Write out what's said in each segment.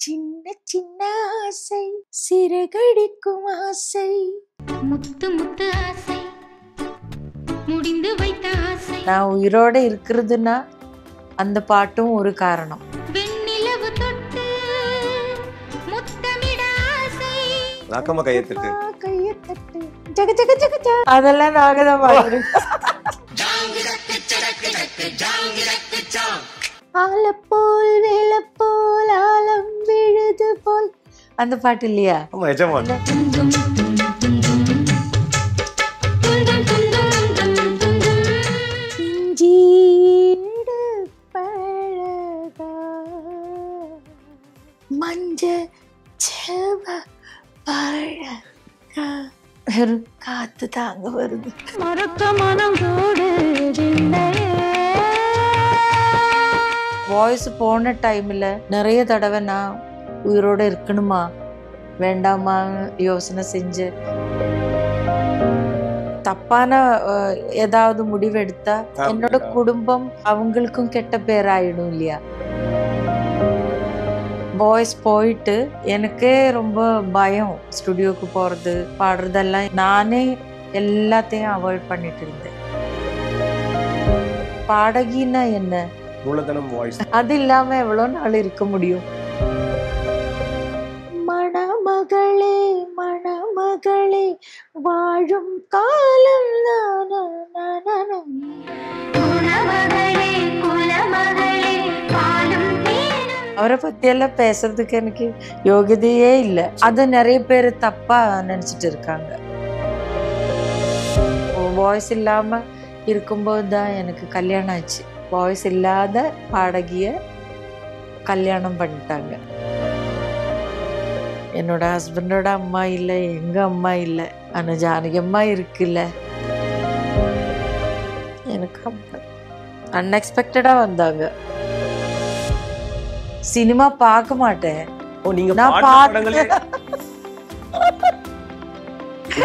சின்ன சின்ன ஆசை சிறகடிக்கும் ஆசை முத்து முத்து ஆசை முடிந்து வைத்த ஆசை நான் உயிரோட இருக்கிறதுனா அந்த பாட்டும் ஒரு காரணம். வெண்ணிலவு தொட்டு முத்தமிட ஆசை நாக்கமா கையெழுத்து கையத்தட்டு ஜக ஜக ஜக ஜக அதெல்லாம் நாங்க தான் பாடுறோம். ஆலப்போல் வேலப்போல் ஆலம் விழுது போல் அந்த பாட்டு இல்லையா? ஆமா எஜமான். இஞ்சீடு பழகா மஞ்ச செவ பழகா வெறும் காத்து தாங்க வருது. மறக்க மனம் வாய்ஸ் போன டைம்ல நிறைய தடவை நான் உயிரோட இருக்கணுமா வேண்டாமா யோசனை செஞ்சு தப்பான ஏதாவது முடிவெடுத்தா என்னோட குடும்பம் அவங்களுக்கும் கெட்ட பேராயிடும் இல்லையா? வாய்ஸ் போயிட்டு எனக்கே ரொம்ப பயம். ஸ்டுடியோக்கு போறது பாடுறதெல்லாம் நானே எல்லாத்தையும் அவாய்ட் பண்ணிட்டு இருந்தேன். பாடகின்னா என்ன, மூலதனம் வாய்ஸ். அது இல்லாம எவ்வளவு நாள் இருக்க முடியும்? மணமகளே மணமகளே வாழும் காலம் அவரை பத்தி எல்லாம் பேசுறதுக்கு எனக்கு யோகியதையே இல்லை. அது நிறைய பேர் தப்பா நினைச்சிட்டு இருக்காங்க. வாய்ஸ் இல்லாம இருக்கும்போது தான் எனக்கு கல்யாணம் ஆச்சு. வாய்ஸ் இல்லாத பாடகிய கல்யாணம் பண்ணிட்டாங்க. என்னோட ஹஸ்பண்டோட அம்மா இல்லை, எங்க அம்மா இல்லை, ஆனா ஜானகி அம்மா இருக்குல்ல. எனக்கு அன்எக்ஸ்பெக்டடா வந்தாங்க. சினிமா பார்க்க மாட்டேன். ஓ நீங்க நான் பாடங்களே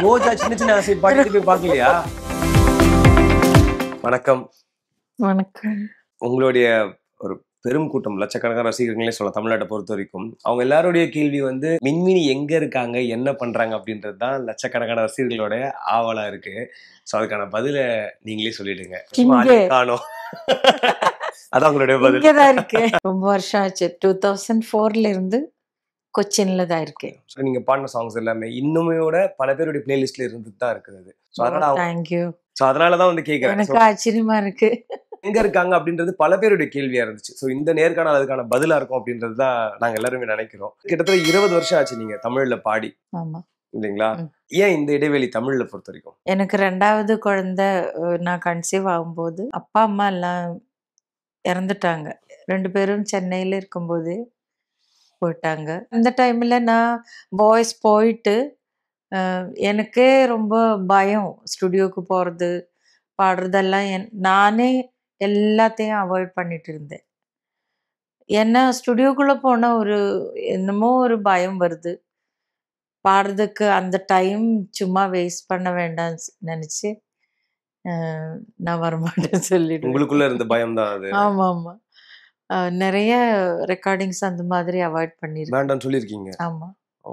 ரோஜா சின்ன சின்ன ஆசை பாட்டு போய் பார்க்கலையா? வணக்கம். வணக்கம். உங்களுடைய ஒரு பெரும் கூட்டம், லட்சக்கணக்கான ரசிகர்களே சொல்லலாம் தமிழ்நாட்டை பொறுத்த வரைக்கும். அவங்க எல்லாருடைய கேள்வி வந்து மின்மினி எங்க இருக்காங்க, என்ன பண்றாங்க அப்படின்றது தான் லட்சக்கணக்கான ரசிகர்களோட ஆவலா இருக்கு. ஸோ அதுக்கான பதில நீங்களே சொல்லிடுங்க. காணோம். அதான் உங்களுடைய பதில். இங்கதான் இருக்கேன். ரொம்ப வருஷம் ஆச்சு. 2004ல இருந்து கொச்சின்ல தான் இருக்கேன். ஸோ நீங்க பாடின சாங்ஸ் எல்லாமே இன்னுமேயோட பல பேருடைய பிளேலிஸ்ட்ல இருந்துட்டு தான் இருக்குது. ஸோ அதனால தேங்க்யூ. ஸோ அதனாலதான் வந்து கேட்கறேன். எனக்கு ஆச்சரியமா இருக்கு எங்க இருக்காங்க அப்படின்றது பல பேருடைய கேள்வியா இருந்துச்சு. ஸோ இந்த நேர்காணல் அதுக்கான பதிலா இருக்கும் அப்படின்றது தான் நாங்க எல்லாருமே நினைக்கிறோம். கிட்டத்தட்ட 20 வருஷம் ஆச்சு நீங்க தமிழ்ல பாடி. ஆமா இல்லைங்களா? ஏன் இந்த இடைவெளி தமிழ்ல பொறுத்த வரைக்கும்? எனக்கு 2வது குழந்தை நான் கன்சீவ் ஆகும்போது அப்பா அம்மா எல்லாம் இறந்துட்டாங்க. 2 பேரும் சென்னையில இருக்கும்போது போயிட்டாங்க. அந்த டைம்ல நான் வாய்ஸ் போயிட்டு எனக்கே ரொம்ப பயம். ஸ்டுடியோக்கு போறது பாடுறதெல்லாம் நானே எல்லாத்தையும் அவாய்ட் பண்ணிட்டு இருந்தேன். ஏன்னா ஸ்டுடியோக்குள்ள போன என்னமோ ஒரு பயம் வருது. பாடுறதுக்கு அந்த டைம் சும்மா வேஸ்ட் பண்ண வேண்டாம்னு நினைச்சு நான் வரமாட்டேன்னு சொல்லிடுவேன். உங்களுக்குள்ள இருந்த பயம் தான் அது. ஆமா ஆமா. நிறைய ரெக்கார்டிங்ஸ் அந்த மாதிரி அவாய்ட் பண்ணிருக்கேன். வேண்டாம்னு சொல்லியிருக்கீங்க. ஆமா. ஓ.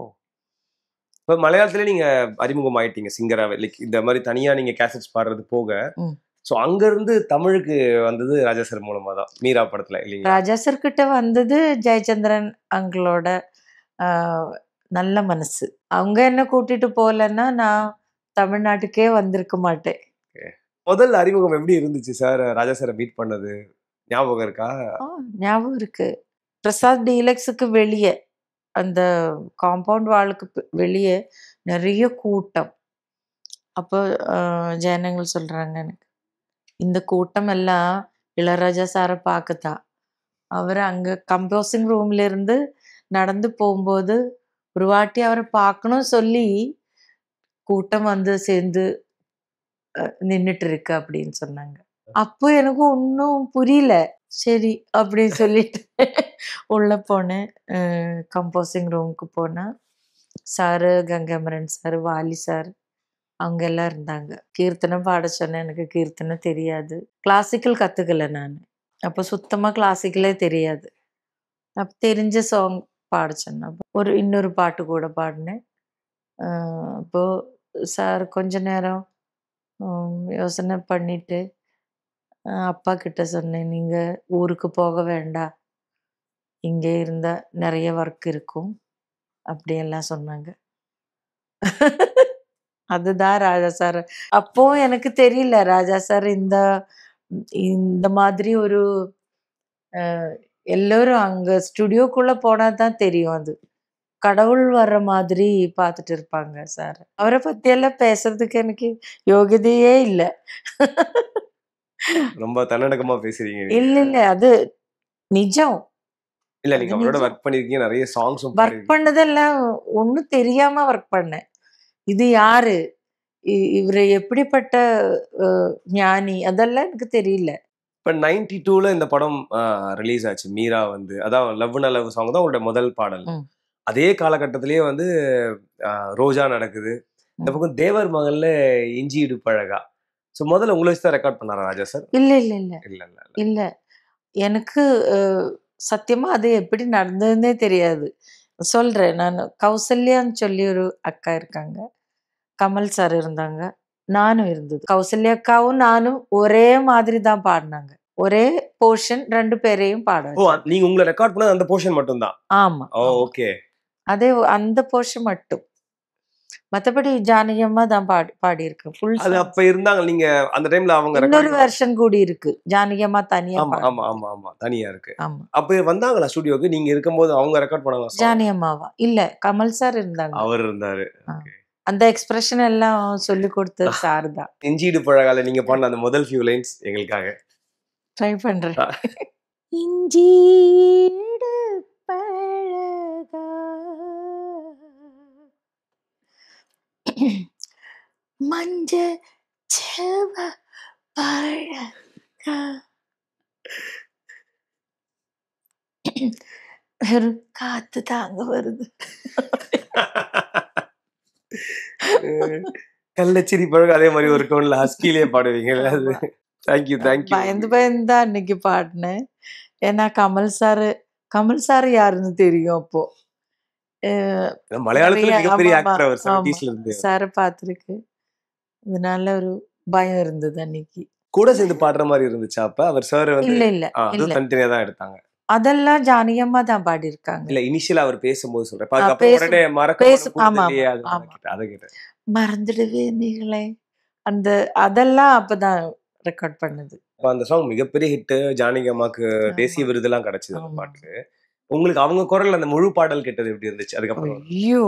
இப்போ மலையாளத்திலே நீங்க அறிமுகம் ஆயிட்டீங்க சிங்கராவே. லைக் இந்த மாதிரி தனியா நீங்க கேசட்ஸ் பாடுறது போக. ஸோ அங்க இருந்து தமிழுக்கு வந்தது ராஜா சார் மூலமா தான், மீரா படத்துல இல்லைங்களா? ராஜா சார் கிட்ட வந்தது ஜெயச்சந்திரன் அங்களோட நல்ல மனசு. அவங்க என்ன கூட்டிட்டு போகலன்னா நான் தமிழ்நாட்டுக்கே வந்திருக்க மாட்டேன். முதல் அறிமுகம் எப்படி இருந்துச்சு சார்? ராஜா சாரை மீட் பண்ணது ஞாபகம் இருக்கா? ஞாபகம் இருக்கு. பிரசாத் டீலக்ஸுக்கு வெளியே, அந்த காம்பவுண்ட் வாளுக்கு வெளியே நிறைய கூட்டம். அப்போ ஜனங்கள் சொல்றாங்க எனக்கு, இந்த கூட்டம் எல்லாம் இளையராஜா சாரை பார்க்கத்தான். அவர் அங்க கம்போசிங் ரூம்ல இருந்து நடந்து போகும்போது ஒரு வாட்டி அவரை பார்க்கணும் சொல்லி கூட்டம் வந்து சேர்ந்து நின்றுட்டு இருக்கு அப்படின்னு சொன்னாங்க. அப்போ எனக்கு ஒன்றும் புரியல. சரி அப்படின்னு சொல்லிட்டு உள்ள போனேன். கம்போசிங் ரூமுக்கு போனேன். சாரு, கங்காமரன் சார், வாலி சார் அவங்க எல்லாம் இருந்தாங்க. கீர்த்தனம் பாட சொன்னேன். எனக்கு கீர்த்தனம் தெரியாது. கிளாசிக்கல் கற்றுக்கல நான். அப்போ சுத்தமாக கிளாசிக்கலே தெரியாது. அப்போ தெரிஞ்ச சாங் பாட சொன்னாங்க. இன்னொரு பாட்டு கூட பாடினேன். அப்போ சார் கொஞ்ச நேரம் யோசனை பண்ணிட்டு அப்பா கிட்ட சொன்னேன், நீங்க ஊருக்கு போக வேண்டாம், இங்கே இருந்தா நிறைய ஒர்க் இருக்கும் அப்படியெல்லாம் சொன்னாங்க. அதுதான் ராஜா சார். அப்போ எனக்கு தெரியல ராஜா சார் இந்த இந்த மாதிரி ஒரு எல்லாரும் அங்க ஸ்டுடியோக்குள்ள போனா தான் தெரியும். அது கடவுள் வர்ற மாதிரி பார்த்துட்டு இருப்பாங்க சார். அவரை பத்தி எல்லாம் பேசுறதுக்கு எனக்கு யோகியதையே இல்லை. ரொம்ப தன்னடக்கமா பேசுறீங்க நீங்க. இல்ல இல்ல அது நிஜம். இல்ல அது நீங்க அவரோட நிஜம். ஒர்க் பண்ணிருக்கீங்க, நிறைய சாங்ஸும் ஒர்க் பாடிருக்கீங்க. பண்ணதெல்லாம் ஒன்றும் தெரியாம ஒர்க் பண்ணேன். இது யாரு, இவரு எப்படிப்பட்ட ஞானி, அதெல்லாம் எனக்கு தெரியல. இப்ப 92ல இந்த படம் ரிலீஸ் ஆச்சு. மீரா வந்து அதான் லவ்னா லவ் சாங் தான் உங்களோட முதல் பாடல். அதே காலகட்டத்திலேயே வந்து ரோஜா நடக்குது. இந்த பக்கம் தேவர் மகன்ல இஞ்சி இடுப்பழகா. ஸோ முதல்ல உங்களை வச்சு தான் ரெக்கார்ட் பண்ணாரா ராஜா சார்? இல்ல இல்ல இல்ல இல்ல இல்ல இல்ல. இல்ல எனக்கு சத்தியமா அது எப்படி நடந்ததுன்னே தெரியாது. சொல்றேன் நான். கௌசல்யான்னு சொல்லி ஒரு அக்கா இருக்காங்க, கமல் சார் இருந்தாங்க, நானும் இருந்தது. கௌசல்யா அக்காவும் நானும் ஒரே மாதிரி தான் பாடினாங்க. ஒரே போர்ஷன் 2 பேரையும் பாட ஓ, வச்சாங்க. நீங்க உங்களை ரெக்கார்ட் பண்ணது அந்த போர்ஷன் மட்டும் தான்? ஆமா ஓ, ஆமா. ஓகே. அதே அந்த போர்ஷன் மட்டும். மத்தபடி ஜானகி அம்மா தான் பாடியிருக்கேன் ஃபுல் அது சாங். அப்ப இருந்தாங்க நீங்க அந்த டைம்ல அவங்க இன்னொரு ரெக்கார்டிங். வெர்ஷன் கூடி இருக்கு, ஜானகி அம்மா தனியா ஆமா ஆமா பாடினது. ஆமா ஆமா தனியா இருக்கு. ஆமா. அப்ப வந்தாங்களா ஸ்டுடியோக்கு? நீங்க இருக்கும்போது அவங்க ரெக்கார்ட் பண்ணாங்களா song? ஜானகி அம்மாவா? இல்ல, கமல் சார் இருந்தாங்க. அவர் இருந்தாரு. ஆ. அந்த எக்ஸ்பிரஷன் எல்லாம் சொல்லி கொடுத்தது சார் தான். இஞ்சி இடுப்பழகால நீங்க பாடின அந்த முதல் ஃபியூ லைன்ஸ் எங்களுக்காக. ட்ரை பண்றேன். இஞ்சி இடுப்பழகா, மஞ்ச செவ பழகா, வெறும் காத்து தாங்க வருது. கள்ளச்சிரி பழக அதே மாதிரி ஒரு டோன்ல ஹஸ்கிலே பாடுவீங்கல்ல அது. Thank you thank you. பயந்து பயந்து தான் அன்னைக்கு பாடினேன். ஏன்னா கமல் சார் யாருன்னு தெரியும் அப்போ. மலையாளத்துல நிறைய மிகப்பெரிய ஆமா ஆக்டர் அவர் ஆமா 70sல இருந்து. சாரை பார்த்துருக்கு. அதனால ஒரு பயம் இருந்தது அன்னைக்கு. கூட சேர்ந்து பாடுற மாதிரி இருந்துச்சா அப்ப? அவர் சார் வந்து இல்ல இல்ல அது இல்ல, தனித்தனியா தான் எடுத்தாங்க. அதெல்லாம் ஜானகி அம்மா தான் பாடியிருக்காங்க. இல்ல இனிஷியலா அவர் பேசும்போது சொல்றேன். அதுக்கப்புறம் பேசும் உடனே பேசும் ஆமா மறக்க ஆமா ஆமா. அதை கேட்டேன். மறந்துடுவே நீங்களே, அந்த அதெல்லாம் அப்பதான் ரெக்கார்ட் பண்ணது. அப்ப அந்த சாங் மிகப்பெரிய ஹிட். ஜானகி அம்மாக்கு தேசிய ஆமா விருதெல்லாம் கிடைச்சது அந்த ஆமா. பாட்டுக்கு. உங்களுக்கு அவங்க குரல்ல அந்த முழு பாடல் கேட்டது எப்படி இருந்துச்சு அதுக்கப்புறம்? ஐயோ,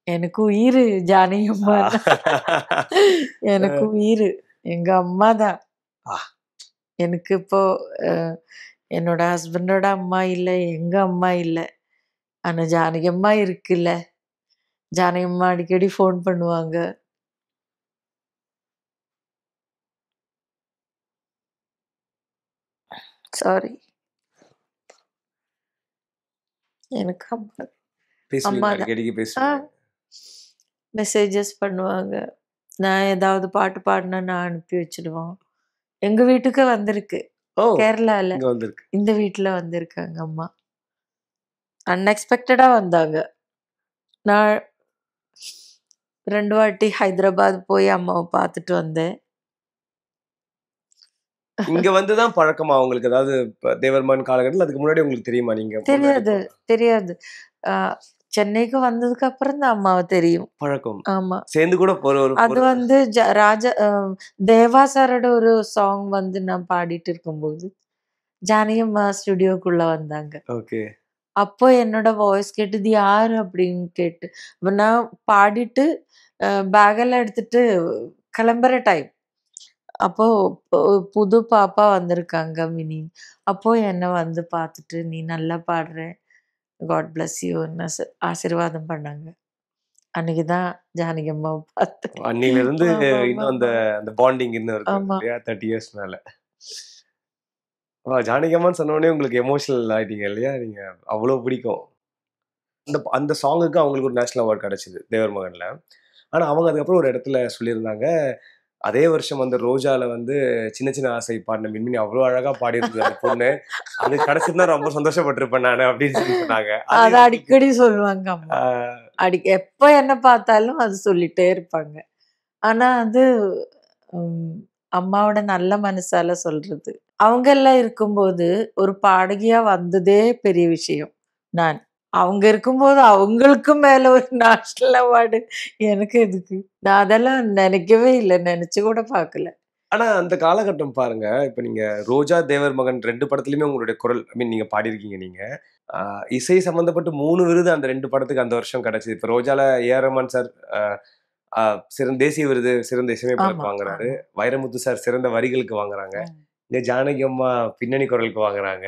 எனக்கு உயிர் ஜானகி அம்மா தான். எனக்கு உயிர் எங்க அம்மா தான். எனக்கு இப்போ என்னோட ஹஸ்பண்டோட அம்மா இல்லை, எங்க அம்மா இல்லை, ஆனா ஜானகி அம்மா இருக்குல்ல. ஜானகி அம்மா அடிக்கடி ஃபோன் பண்ணுவாங்க. சாரி, எனக்கு அம்மா பேசுவீங்க, அம்மா தான். அடிக்கடிக்கு பேசுவீங்க. மெசேஜஸ் பண்ணுவாங்க. நான் ஏதாவது பாட்டு பாடினா நான் அனுப்பி வச்சிடுவோம். எங்க வீட்டுக்கு வந்திருக்கு, ஓ, கேரளால. இங்க வந்திருக்கு. இந்த வீட்டுல வந்திருக்காங்க அம்மா. அன்எக்ஸ்பெக்டடா வந்தாங்க. நான் 2 வாட்டி ஹைதராபாத் போய் அம்மாவை பார்த்துட்டு வந்தேன். இங்க வந்துதான் பழக்கமா உங்களுக்கு? அதாவது தேவர்மன் காலகட்டத்தில் அதுக்கு முன்னாடி உங்களுக்கு தெரியுமா? நீங்க தெரியாது தெரியாது. சென்னைக்கு வந்ததுக்கு அப்புறம் தான் அம்மாவை தெரியும். பழக்கம் ஆமா. சேர்ந்து கூட அது வந்து ராஜா தேவா சாரோட ஒரு சாங் வந்து நான் பாடிட்டு இருக்கும்போது ஜானகி அம்மா ஸ்டுடியோக்குள்ள வந்தாங்க. ஓகே. அப்போ என்னோட வாய்ஸ் கேட்டது யாரு அப்படின்னு கேட்டு நான் பாடிட்டு பேகெல்லாம் எடுத்துட்டு கிளம்புற டைம். அப்போ புது பாப்பா வந்திருக்காங்க மினி. அப்போ என்னை வந்து பார்த்துட்டு நீ நல்லா பாடுற, காட் பிளஸ் யூன்னு ஆசீர்வாதம் பண்ணாங்க. அன்னைக்குதான் ஜானகி அம்மாவை பார்த்தேன். அன்னில இருந்து இன்னும் அந்த ஆமா அந்த பாண்டிங் இன்னும் இருக்கு ஆமா. இல்லையா? 30 இயர்ஸ் மேல. ஜானகி அம்மான்னு சொன்ன உடனே உங்களுக்கு எமோஷனல் ஆயிட்டீங்க இல்லையா? நீங்க அவ்வளவு பிடிக்கும். அந்த அந்த சாங்குக்கு அவங்களுக்கு ஒரு நேஷனல் அவார்ட் கிடைச்சது தேவர் மகன்ல. ஆனா அவங்க அதுக்கப்புறம் ஒரு இடத்துல சொல்லியிருந்தாங்க, அதே வருஷம் வந்து ரோஜால வந்து சின்ன சின்ன ஆசை பாடின மின்மினி அவ்வளவு அழகா பாடி இருந்தது அந்த பொண்ணு. அது கிடைச்சிருந்தா ரொம்ப சந்தோஷப்பட்டிருப்பேன் நானு அப்படின்னு சொல்லி சொன்னாங்க. அது அடிக்கடி சொல்லுவாங்க அம்மா. ஆஹ் எப்ப என்ன பார்த்தாலும் அது சொல்லிட்டே இருப்பாங்க. ஆனா அது அம்மாவோட நல்ல மனசால சொல்றது. அவங்க எல்லாம் இருக்கும்போது ஒரு பாடகியா வந்ததே பெரிய விஷயம். நான் அவங்க இருக்கும்போது அவங்களுக்கு மேல ஒரு நேஷனல் அவார்டு எனக்கு எதுக்கு? நான் அதெல்லாம் நினைக்கவே இல்லை, நினைச்சு கூட பார்க்கல. ஆனா அந்த காலகட்டம் பாருங்க, இப்ப நீங்க ரோஜா, தேவர் மகன் 2 படத்துலயுமே உங்களுடைய குரல் நீங்க பாடியிருக்கீங்க நீங்க. இசை சம்பந்தப்பட்டு 3 விருது அந்த 2 படத்துக்கு அந்த வருஷம் கிடைச்சது. இப்ப ரோஜால ஏ.ஆர். ரஹ்மான் சார் சிறந்த தேசிய விருது சிறந்த இசையமைப்பாளருக்கு வாங்குறாரு. வைரமுத்து சார் சிறந்த வரிகளுக்கு வாங்குறாங்க. இங்க ஜானகி அம்மா பின்னணி குரலுக்கு வாங்குறாங்க.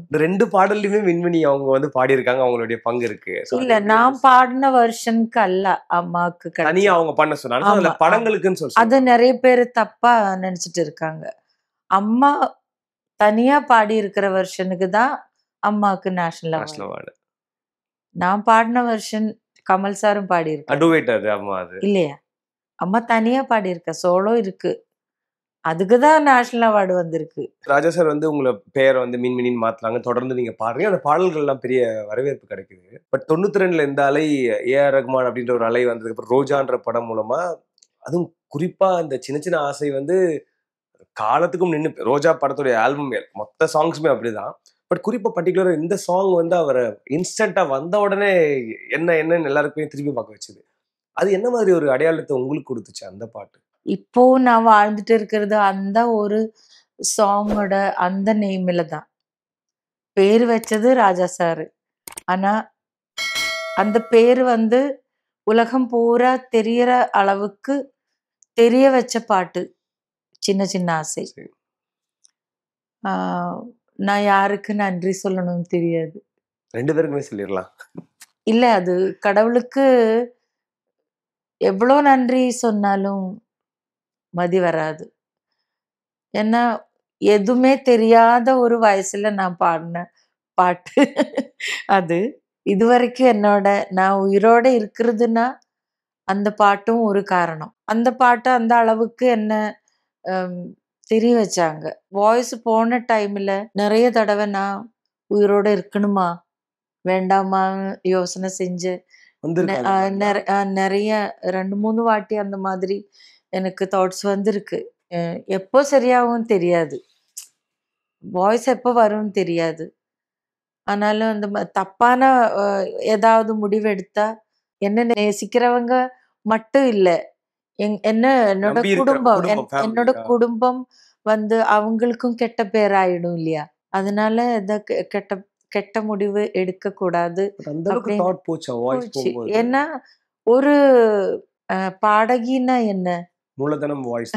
இந்த 2 பாடல்லையுமே மின்மினி அவங்க வந்து பாடியிருக்காங்க. அவங்களுடைய பங்கு இருக்கு. இல்ல நான் பாடின வெர்ஷனுக்கு அல்ல அம்மாவுக்கு தனியா அவங்க பண்ண சொன்னாங்க. அதுல படங்களுக்குன்னு சொல்லி அது நிறைய பேர் தப்பா நினைச்சிட்டு இருக்காங்க. அம்மா தனியா பாடி இருக்கிற வெர்ஷனுக்கு தான் அம்மாவுக்கு நேஷனல் அவார்டு. நான் பாடின வெர்ஷன் கமல் சாரும் பாடி இருக்காரு இல்லையா? அம்மா தனியா பாடி இருக்க, சோலோ இருக்கு, அதுக்குதான் நேஷனல் அவார்டு வந்திருக்கு. ராஜா சார் வந்து உங்களை பேரை வந்து மின்மினின்னு மாத்துறாங்க, தொடர்ந்து நீங்க பாடுறீங்க, அந்த பாடல்கள் எல்லாம் பெரிய வரவேற்பு கிடைக்குது. பட் 92ல இந்த அலை ஏ.ஆர். ரஹ்மான் அப்படின்ற ஒரு அலை வந்ததுக்கு அப்புறம் ரோஜான்ற படம் மூலமா, அதுவும் குறிப்பா இந்த சின்ன சின்ன ஆசை வந்து காலத்துக்கும் நின்று, ரோஜா படத்துடைய ஆல்பம் மொத்த சாங்ஸுமே அப்படிதான். பட் குறிப்பா பர்டிகுலரா இந்த சாங் வந்து அவரை இன்ஸ்டன்டா வந்த உடனே என்னன்னு எல்லாருக்குமே திரும்பி பார்க்க வச்சுது. அது என்ன மாதிரி ஒரு அடையாளத்தை உங்களுக்கு கொடுத்துச்சு அந்த பாட்டு? இப்போ நான் வாழ்ந்துட்டு இருக்கிறது அந்த ஒரு சாங்கோட அந்த நேம்ல தான். பேர் வச்சது ராஜா சாரு. ஆனா அந்த பேரு வந்து உலகம் பூரா தெரியற அளவுக்கு தெரிய வச்ச பாட்டு சின்ன சின்ன ஆசை. நான் யாருக்கு நன்றி சொல்லணும்னு தெரியாது. 2 பேருக்குமே சொல்லிடலாம். இல்ல, அது கடவுளுக்கு எவ்வளோ நன்றி சொன்னாலும் மதி வராது. ஏன்னா எதுவுமே தெரியாத ஒரு வயசுல நான் பாடின பாட்டு அது. இதுவரைக்கும் நான் உயிரோட இருக்கிறதுனா அந்த பாட்டும் ஒரு காரணம். அந்த பாட்டு அந்த அளவுக்கு என்ன தெரிய வச்சாங்க. வாய்ஸ் போன டைம்ல நிறைய தடவை நான் உயிரோட இருக்கணுமா வேண்டாமா யோசனை செஞ்சு நிறைய 2-3 வாட்டி அந்த மாதிரி எனக்கு தாட்ஸ் வந்திருக்கு. எப்போ சரியாகவும் தெரியாது, வாய்ஸ் எப்போ வரும்னு தெரியாது. ஆனாலும் அந்த தப்பான ஏதாவது முடிவு எடுத்தா என்ன நேசிக்கிறவங்க மட்டும் இல்லை, என்னோட குடும்பம் வந்து அவங்களுக்கும் கெட்ட பேராயிடும் இல்லையா? அதனால கெட்ட கெட்ட முடிவு எடுக்க கூடாது. ஏன்னா ஒரு பாடகின்னா என்ன மூலதனம் வாய்ஸ்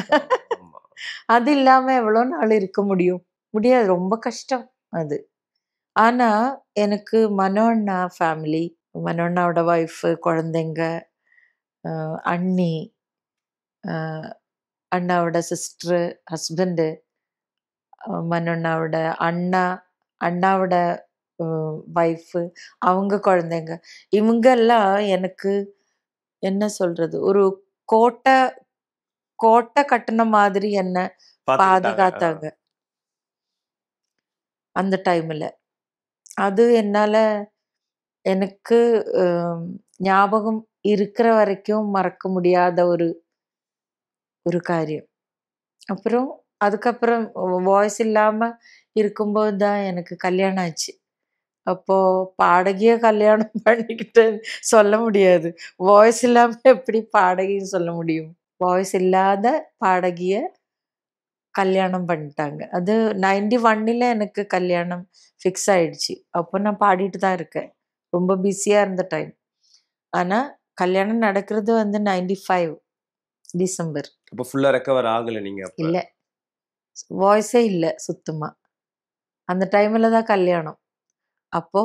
அது இல்லாம எவ்வளவு நாள் இருக்க முடியாது, ரொம்ப கஷ்டம் அது. ஆனா எனக்கு மனோண்ணா ஃபேமிலி, மனோண்ணாவோட ஒய்ஃபு, குழந்தைங்க, அண்ணி, அண்ணாவோட சிஸ்டரு, ஹஸ்பண்டு, மனோண்ணாவோட அண்ணாவோட ஒய்ஃபு, அவங்க குழந்தைங்க, இவங்கெல்லாம் எனக்கு என்ன சொல்றது, ஒரு கோட்டை கட்டின மாதிரி என்ன பாதுகாத்தாங்க அந்த டைம்ல. அது எனக்கு ஞாபகம் இருக்கிற வரைக்கும் மறக்க முடியாத ஒரு காரியம். அப்புறம் அதுக்கப்புறம் வாய்ஸ் இல்லாம இருக்கும்போது தான் எனக்கு கல்யாணம் ஆச்சு. அப்போ பாடகிய கல்யாணம் பண்ணிக்கிட்டு சொல்ல முடியாது, வாய்ஸ் இல்லாம எப்படி பாடகின்னு சொல்ல முடியும்? வாய்ஸ் இல்லாத பாடகிய கல்யாணம் பண்ணிட்டாங்க. அது 91ல எனக்கு கல்யாணம் ஃபிக்ஸ் ஆயிடுச்சு. அப்போ நான் பாடிட்டு தான் இருக்கேன், ரொம்ப பிஸியா இருந்த டைம். ஆனா கல்யாணம் நடக்கிறது வந்து 95 டிசம்பர். அப்போ ஃபுல்லா ரெக்கவர் ஆகல நீங்க? இல்ல, வாய்ஸே இல்ல சுத்தமா. அந்த டைம்ல தான் கல்யாணம். இப்போ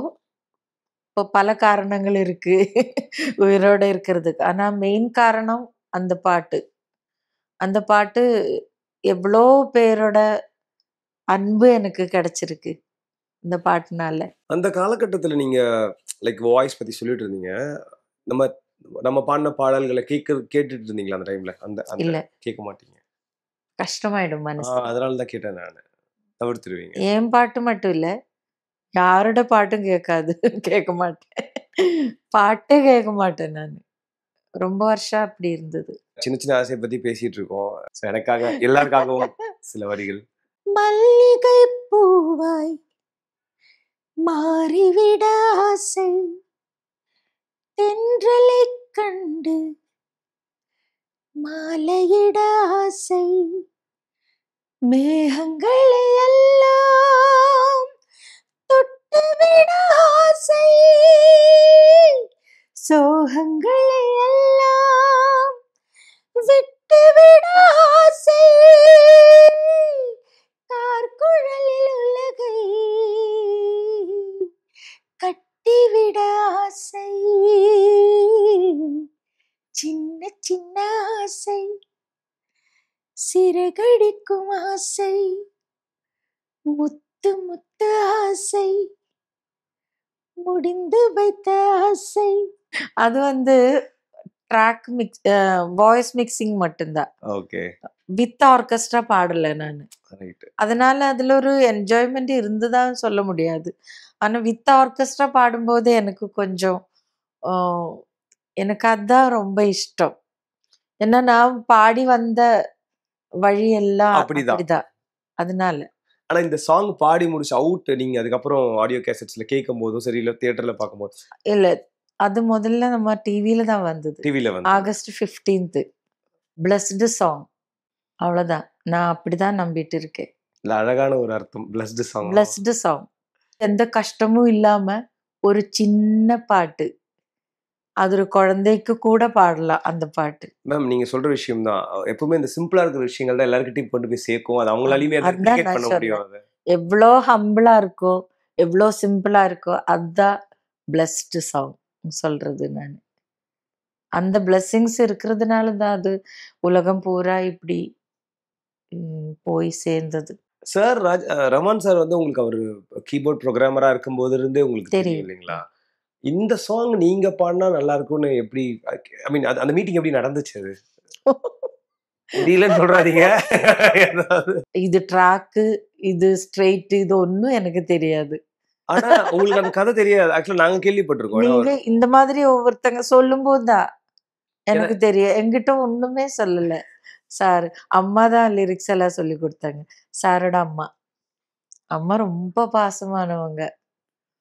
பல காரணங்கள் இருக்கு உயிரோட இருக்கிறதுக்கு. ஆனா மெயின் காரணம் அந்த பாட்டு எவ்வளோ பேரோட அன்பு எனக்கு கிடைச்சிருக்கு இந்த பாட்டுனால. அந்த காலகட்டத்துல நீங்க லைக் வாய்ஸ் பத்தி சொல்லிட்டு இருந்தீங்க, நம்ம பாடின பாடல்களை கேட்டுட்டு இருந்தீங்களா அந்த டைம்ல? இல்ல, கேட்க மாட்டீங்க. கஷ்டமாயிடும் மனசு. அதனால தான் கேட்டேன் நான். தவிர்த்துருவீங்க. என் பாட்டு மட்டும் இல்ல, யாரோட பாட்டும் கேட்க மாட்டேன். பாட்டே கேட்க மாட்டேன் நானு. ரொம்ப வருஷம் அப்படி இருந்தது. சின்ன சின்ன ஆசையை பத்தி பேசிட்டு இருக்கோம். So, எனக்காக எல்லாருக்காகவும் சில வரிகள். மல்லிகை பூவாய் மாறிவிட ஆசை, தென்றலை கண்டு மாலையிட ஆசை, மேகங்களை எல்லாம் தொட்டுவிட ஆசை, சோகங்களை எல்லாம் விட்டுவிட ஆசை, கார்குழலில் உலகை கட்டிவிட ஆசை, சின்ன சின்ன ஆசை, சிறகடிக்கும் ஆசை, முத்து முத்து ஆசை, முடிந்து வைத்த ஆசை. அது வந்து ட்ராக் மிக்ஸ், வாய்ஸ் மிக்சிங் மட்டும்தான். ஓகே. வித் ஆர்கெஸ்ட்ரா பாடல நான். ரைட். அதனால அதுல ஒரு என்ஜாய்மெண்ட் இருந்துதான் சொல்ல முடியாது. ஆனா வித் ஆர்கெஸ்ட்ரா பாடும்போது எனக்கு கொஞ்சம் எனக்கு அதான் ரொம்ப இஷ்டம். ஏன்னா நான் பாடி வந்த வழியெல்லாம் அப்படிதான். அப்படிதான். அதனால ஆனா இந்த சாங் பாடி முடிச்சு அவுட் நீங்க அதுக்கப்புறம் ஆடியோ கேசட்ஸ்ல கேட்கும் போதும் சரி, இல்ல தியேட்டர்ல பார்க்கும்போது இல்ல, அது முதல்ல நம்ம டிவியில தான் வந்தது. டிவில வந்து ஆகஸ்ட் 15 பிளஸ்டு சாங். அவ்வளவுதான். நான் அப்படிதான் நம்பிட்டு இருக்கேன். இல்ல அழகான ஒரு அர்த்தம். Blessed song. Blessed song. எந்த கஷ்டமும் இல்லாம ஒரு சின்ன பாட்டு. அது ஒரு குழந்தைக்கு கூட பாடலாம் அந்த பாட்டு. மேம் நீங்க சொல்ற விஷயம் தான். எப்பவுமே இந்த சிம்பிளா இருக்கிற விஷயங்கள் தான் எல்லார்கிட்டயும் கொண்டு போய் சேர்க்கும். அது அவங்களாலையுமே அதை அதான் replicate நான் பண்ண முடியும். சொல்றேன். எவ்வளோ ஹம்பிளா இருக்கோ, எவ்வளோ சிம்பிளா இருக்கோ, அதுதான் பிளஸ்டு சாங் சொல்றது நான். அந்த பிளெஸிங்ஸ் இருக்கிறதுனால தான் அது உலகம் பூரா இப்படி போய் சேர்ந்தது. சார் ரமன் சார் வந்து உங்களுக்கு அவர் கீபோர்ட் ப்ரோக்ராமரா இருக்கும் போது இருந்தே உங்களுக்கு தெரியும் தெரியும். இல்லைங்களா? இந்த சாங் நீங்க பாடினா நல்லா இருக்கும்னு எப்படி, ஐ மீன் அந்த மீட்டிங் எப்படி நடந்துச்சு? அது தெரியலன்னு சொல்றாதீங்க. இது ட்ராக்கு, இது ஸ்ட்ரெயிட், இது ஒன்றும் எனக்கு தெரியாது. ஆனா உங்களுக்கு அந்த கதை தெரியாது. ஆக்சுவலா நாங்க கேள்விப்பட்டிருக்கோம். நீங்க இந்த மாதிரி ஒவ்வொருத்தங்க சொல்லும் போதுதான் எனக்கு தெரியும். என்கிட்ட ஒண்ணுமே சொல்லல சார். அம்மா தான் லிரிக்ஸ் எல்லாம் சொல்லி கொடுத்தாங்க. சாரோட அம்மா. அம்மா ரொம்ப பாசமானவங்க.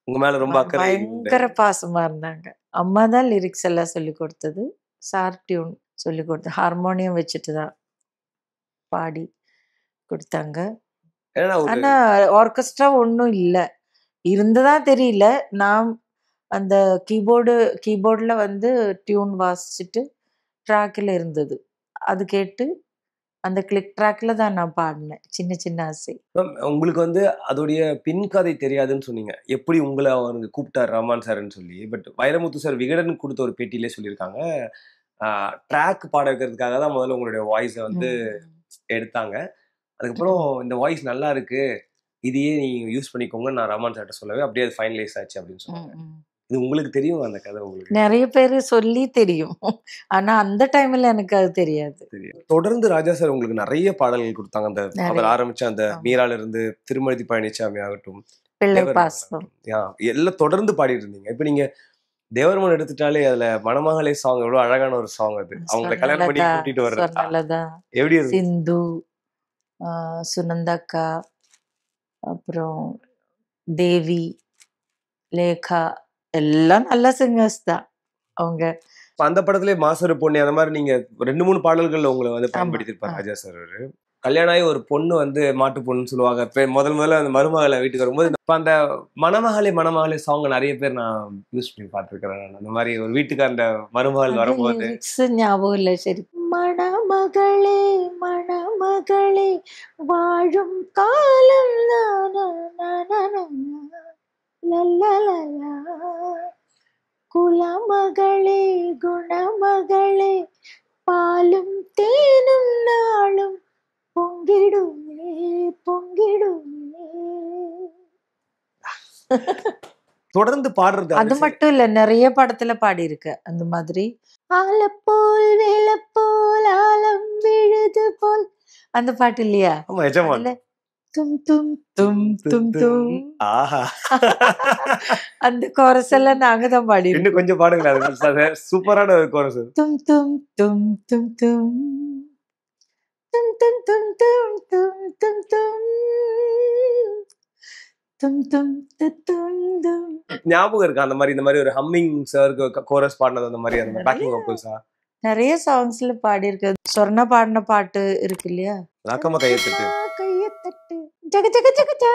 உங்க மேல ரொம்ப அக்கறை. பயங்கர பாசமா இருந்தாங்க. அம்மா தான் லிரிக்ஸ் எல்லாம் சொல்லி கொடுத்தது. சார் டியூன் சொல்லி கொடுத்து ஹார்மோனியம் வச்சுட்டு தான் பாடி கொடுத்தாங்க. ஆனா ஆர்கெஸ்ட்ரா ஒன்றும் இல்லை, இருந்ததா தெரியல. நான் அந்த கீபோர்டில் வந்து டியூன் வாசிச்சுட்டு ட்ராக்கில் இருந்தது. அது கேட்டு அந்த கிளிக் ட்ராக்ல தான் நான் பாடினேன் சின்ன சின்ன ஆசை. உங்களுக்கு வந்து அதோடைய பின்கதை தெரியாதுன்னு சொன்னீங்க. எப்படி உங்களை அவங்க கூப்பிட்டார் ரமான் சார்ன்னு சொல்லி. பட் வைரமுத்து சார் விகடன் கொடுத்த ஒரு பேட்டியிலே சொல்லியிருக்காங்க, ட்ராக் பாட வைக்கிறதுக்காக தான் முதல்ல உங்களுடைய வாய்ஸை வந்து எடுத்தாங்க. அதுக்கப்புறம் இந்த வாய்ஸ் நல்லா இருக்கு, இதையே நீங்க யூஸ் பண்ணிக்கோங்க நான் ரமான் சார்ட்ட சொல்லவே அப்படியே அது ஃபைனலைஸ் ஆச்சு அப்படின்னு சொன்னாங்க. இது உங்களுக்கு தெரியும் அந்த கதை? உங்களுக்கு நிறைய பேர் சொல்லி தெரியும், ஆனா அந்த டைம்ல எனக்கு அது தெரியாது. தொடர்ந்து ராஜா சார் உங்களுக்கு நிறைய பாடல்கள் கொடுத்தாங்க. அந்த அவர் ஆரம்பிச்ச அந்த மீரால இருந்து திருமதி பழனிசாமி ஆகட்டும், பிள்ளை பாசம், எல்லாம் தொடர்ந்து பாடிட்டு இருந்தீங்க. இப்ப நீங்க தேவர்மன் எடுத்துட்டாலே அதுல மணமகளே சாங் எவ்வளவு அழகான ஒரு சாங். அது அவங்களை கல்யாணம் பண்ணி கூட்டிட்டு வர்றது எப்படி இருக்கு? சிந்து, சுனந்தாக்கா, அப்புறம் தேவி, லேகா எல்லாம் நல்ல சிங்கர்ஸ் தான் அவங்க. அந்த படத்திலே மாசரு பொண்ணு அந்த மாதிரி நீங்க 2-3 பாடல்கள்ல உங்களை வந்து பயன்படுத்திருப்பார் ராஜா சார். கல்யாணம் ஆகி ஒரு பொண்ணு வந்து மாட்டு பொண்ணுன்னு சொல்லுவாங்க. முதல்ல அந்த மருமகளை வீட்டுக்கு வரும்போது இப்ப அந்த மணமகளே சாங் நிறைய பேர் நான் யூஸ் பண்ணி பார்த்துருக்கிறேன். அந்த மாதிரி ஒரு வீட்டுக்கு அந்த மருமகள் வரும்போது ஞாபகம் இல்லை. சரி, மணமகளே மணமகளே வாழும் காலம் குலமகளே குணமகளே பாலும் தேனும் நாளும் பொங்கிடுமே பொங்கிடுமே. தொடர்ந்து பாடுறது அது மட்டும் இல்ல, நிறைய படத்துல பாடி இருக்க அந்த மாதிரி. ஆலப்போல் வேலப்போல் ஆலம் விழுது போல் அந்த பாட்டு இல்லையா? ஆமா எஜமான். அதுல தும் தும் தும் தும் தும் ஆஹா அந்த கோரஸ் எல்லாம் நாங்க தான் இன்னும் பாடியிருக்கோம். கொஞ்சம் பாடுங்களேன். அது சூப்பரான ஒரு கோரஸ். தும் தும் தும் தும் தும் தும் தும் தும் தும் தும் தும் தும் தும் தும் தும் தும். ஞாபகம் இருக்கா அந்த மாதிரி இந்த மாதிரி ஒரு ஹம்மிங் சாருக்கு கோரஸ் பாடினது அந்த மாதிரி அந்த பேக்கிங் வோக்கல்ஸா? நிறைய சாங்ஸ்ல பாடியிருக்கு. சொர்ணா பாடின பாட்டு இருக்கு இல்லையா? நாக்கமா கையெழுத்து. கையத்தட்டு ஜக ஜக ஜக ஜா.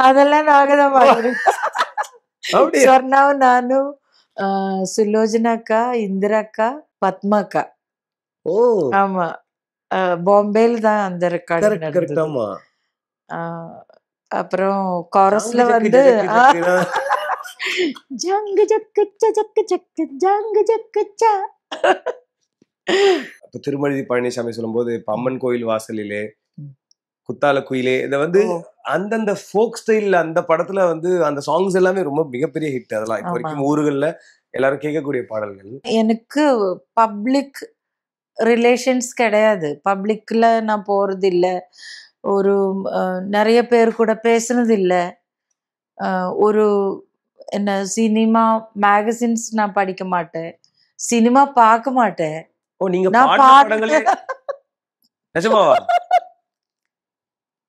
அதெல்லாம் நாங்க தான் பாடியிருக்கோம். அப்படியா? சொர்ணாவும் நானும் சுலோஜனா அக்கா, இந்திரா அக்கா, பத்மா அக்கா. ஓ ஆமா. பாம்பேல தான் அந்த ரெக்கார்டிங் கரெக்ட் கரெக்ட். நடந்தது. ஆமா அப்புறம் கோரஸ்ல ஜங்கு வந்து ஜக்கு ஜக்குனா. ஜங்கு ஜக்கு ஜக்கு ஜக்கு ஜங்கு ஜக்கு சா. அப்ப திருமழிதி பழனிசாமி சொல்லும்போது இப்ப அம்மன் கோயில் வாசலிலே, ம். குத்தால குயிலே, இத வந்து ஓ, அந்தந்த ஃபோக் ஸ்டைல்ல அந்த படத்துல வந்து அந்த சாங்ஸ் எல்லாமே ரொம்ப மிகப்பெரிய ஹிட். அதெல்லாம் இப்ப ஆமா. வரைக்கும் ஊர்கள்ல எல்லாரும் கேட்கக்கூடிய பாடல்கள். எனக்கு பப்ளிக் ரிலேஷன்ஸ் கிடையாது. பப்ளிக்ல நான் போறது இல்ல. ஒரு நிறைய பேர் கூட பேசுனது இல்ல. ஒரு என்ன சினிமா மேகசின்ஸ் நான் படிக்க மாட்டேன். சினிமா பார்க்க மாட்டேன். ஓ நீங்க நான் பாடின படங்களே பாட்டு நிஜமாவா?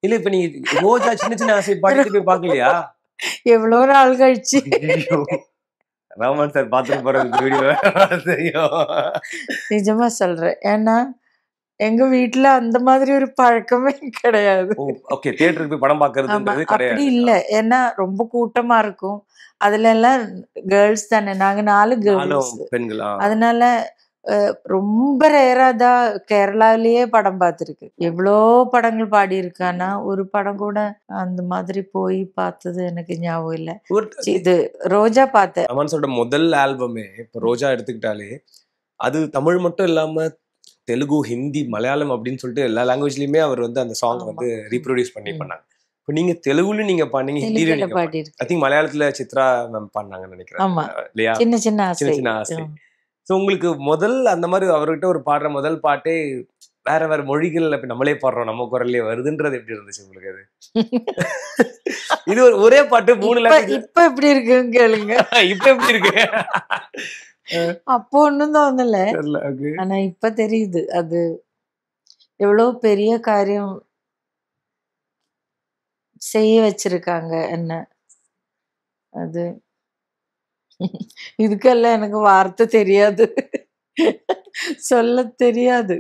இல்ல இப்ப நீங்க ரோஜா சின்ன சின்ன ஆசை பாடிட்டு போய் பாக்கலையா? எவ்வளோ நாள் கழிச்சு. ஐயோ ராமன் சார் பாத்ரூம் போற வீடியோ தெரியும். நிஜமா சொல்றேன். ஏன்னா எங்க வீட்ல அந்த மாதிரி ஒரு பழக்கமே கிடையாது. ஓ ஓகே தியேட்டருக்கு போய் படம் ஆமா, பாக்குறதுன்றது அப்படி கிடையாது. இல்ல. ஏன்னா ரொம்ப கூட்டமா இருக்கும். அதுல எல்லாம் கேர்ள்ஸ் தானே. நாங்க 4 நானும் கேர்ள்ஸ். பெண்களா? அதனால ரொம்ப ரேரா தான் கேரளாலயே படம் பார்த்துருக்கு. எவ்வளோ படங்கள் பாடியிருக்கானா, ஒரு படம் கூட அந்த மாதிரி போய் பார்த்தது எனக்கு ஞாபகம் இல்ல. இது ரோஜா பார்த்தேன். ரமன் சாரோட முதல் ஆல்பமே இப்ப ரோஜா எடுத்துக்கிட்டாலே அது தமிழ் மட்டும் இல்லாம தெலுங்கு, ஹிந்தி, மலையாளம் அப்படின்னு சொல்லிட்டு எல்லா லாங்குவேஜ்லயுமே அவர் வந்து அந்த சாங் ஆமா. வந்து ரீப்ரொடியூஸ் பண்ணி ம். பண்ணாங்க. இப்போ நீங்க தெலுங்குல நீங்க பாடுனீங்க, ஹிந்தில தெலுங்குல நீங்க ஐ பாடியிருக்கேன். திங்க் மலையாளத்துல சித்ரா மேம் பாடினாங்கன்னு நினைக்கிறேன் ஆமா. இல்லையா? சின்ன சின்ன சின்ன ஆசை. சின்ன ஆசை. ஸோ உங்களுக்கு முதல் அந்த மாதிரி அவர்கிட்ட ஒரு பாடுற முதல் பாட்டே வேற வேற மொழிகள்ல இப்ப நம்மளே பாடுறோம் நம்ம குரல்லே வருதுன்றது எப்படி இருந்துச்சு உங்களுக்கு அது? இது ஒரே பாட்டு 3 லாங்குவேஜ். இப்ப எப்படி இருக்குன்னு கேளுங்க. இப்ப எப்படி இருக்கு? அப்போ ஒண்ணும் தோணல. தெரியல. ஓகே. ஆனா இப்ப தெரியுது அது எவ்வளவு பெரிய காரியம் செய்ய வச்சிருக்காங்க என்ன. அது இதுக்கெல்லாம் எனக்கு வார்த்தை தெரியாது. சொல்ல தெரியாது.